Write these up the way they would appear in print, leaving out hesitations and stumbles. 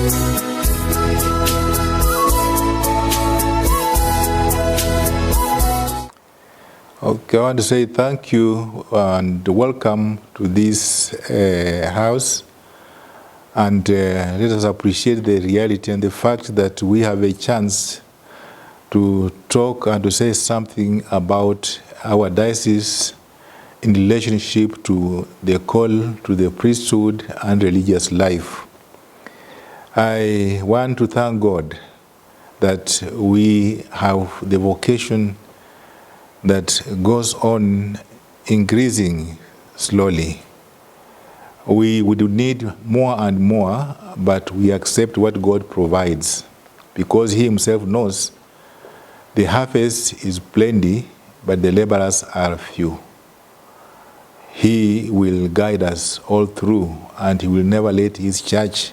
Okay, I want to say thank you and welcome to this house. And let us appreciate the reality and the fact that we have a chance to talk and to say something about our diocese in relationship to the call to the priesthood and religious life. I want to thank God that we have the vocation that goes on increasing slowly. We would need more and more, but we accept what God provides because He Himself knows the harvest is plenty, but the laborers are few. He will guide us all through, and He will never let His church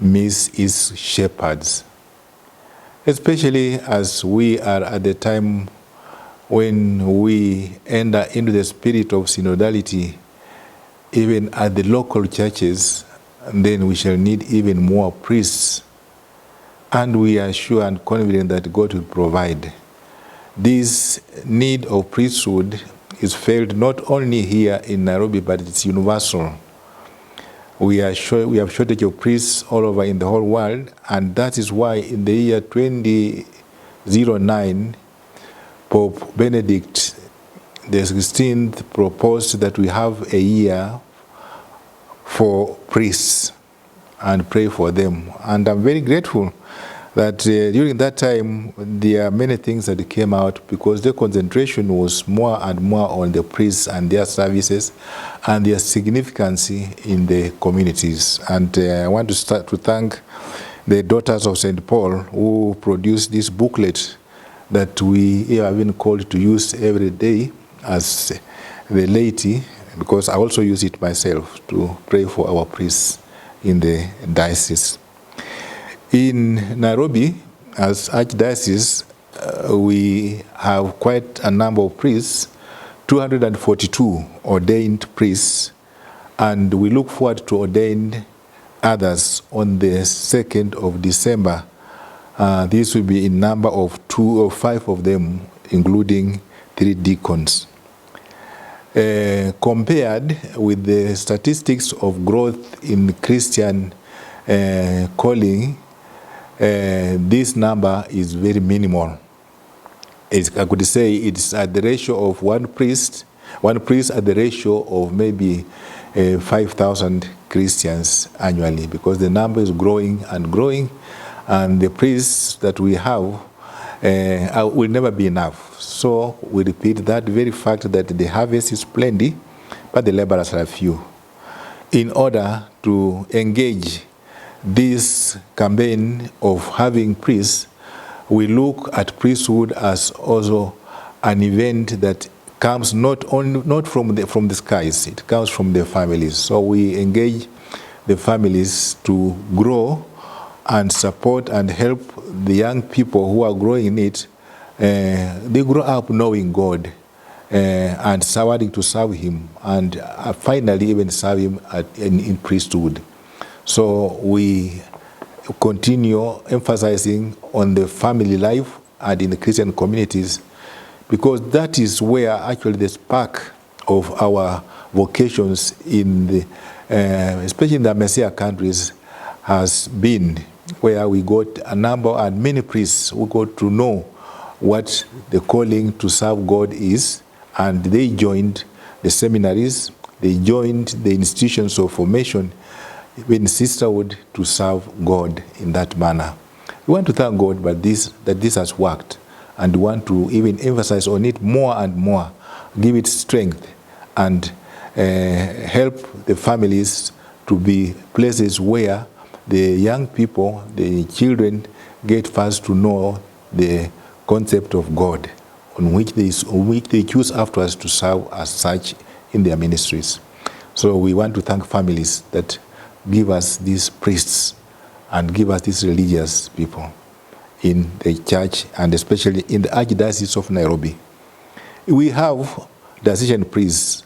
miss His shepherds. Especially as we are at the time when we enter into the spirit of synodality, even at the local churches, then we shall need even more priests. And we are sure and confident that God will provide. This need of priesthood is felt not only here in Nairobi, but it's universal. We have shortage of priests all over in the whole world, and that is why in the year 2009, Pope Benedict XVI proposed that we have a year for priests and pray for them. And I'm very grateful that during that time, there are many things that came out because the concentration was more and more on the priests and their services and their significance in the communities. And I want to start to thank the Daughters of St. Paul who produced this booklet that we have been called to use every day as the laity, because I also use it myself to pray for our priests in the diocese. In Nairobi, as Archdiocese, we have quite a number of priests, 242 ordained priests, and we look forward to ordain others on the 2nd of December. This will be in number of 2 or 5 of them, including 3 deacons. Compared with the statistics of growth in Christian calling, this number is very minimal. I could say it's at the ratio of one priest at the ratio of maybe 5,000 Christians annually, because the number is growing and growing, and the priests that we have will never be enough. So we repeat that very fact that the harvest is plenty, but the laborers are few. In order to engage this campaign of having priests, we look at priesthood as also an event that comes not from the skies, it comes from the families. So we engage the families to grow and support and help the young people who are growing in it. They grow up knowing God and wanting to serve Him, and finally even serve Him in priesthood. So we continue emphasizing on the family life and in the Christian communities, because that is where actually the spark of our vocations in the, especially in the Messiah countries, has been, where we got a number and many priests who got to know what the calling to serve God is, and they joined the seminaries, they joined the institutions of formation in sisterhood to serve God in that manner. We want to thank God that this has worked, and we want to even emphasize on it more and more, give it strength, and help the families to be places where the young people, the children, get first to know the concept of God, on which they choose afterwards to serve as such in their ministries. So we want to thank families that give us these priests and give us these religious people in the church, and especially in the Archdiocese of Nairobi. We have diocesan priests.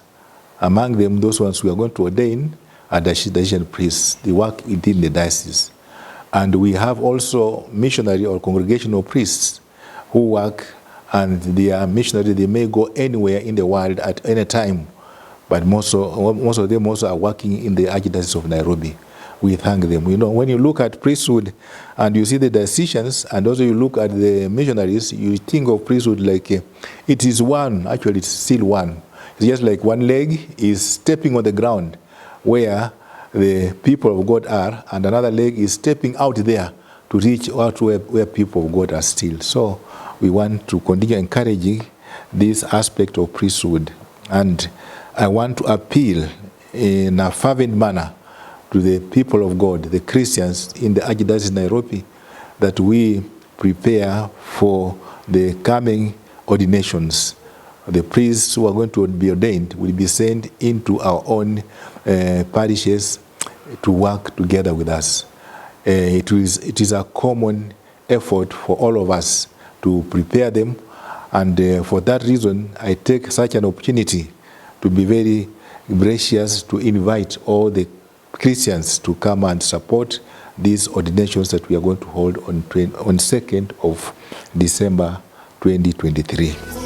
Among them, those ones we are going to ordain are diocesan priests. They work within the diocese. And we have also missionary or congregational priests who work, and they are missionary. They may go anywhere in the world at any time, but most of them also are working in the Archdiocese of Nairobi. We thank them. You know, when you look at priesthood and you see the decisions, and also you look at the missionaries, you think of priesthood like it is one. Actually, it's still one. It's just like one leg is stepping on the ground where the people of God are, and another leg is stepping out there to reach out where people of God are still. So we want to continue encouraging this aspect of priesthood. And I want to appeal in a fervent manner to the people of God, the Christians in the Archdiocese of Nairobi, that we prepare for the coming ordinations. The priests who are going to be ordained will be sent into our own parishes to work together with us. It is a common effort for all of us to prepare them, and for that reason, I take such an opportunity to be very gracious to invite all the Christians to come and support these ordinations that we are going to hold on 2nd of December 2023.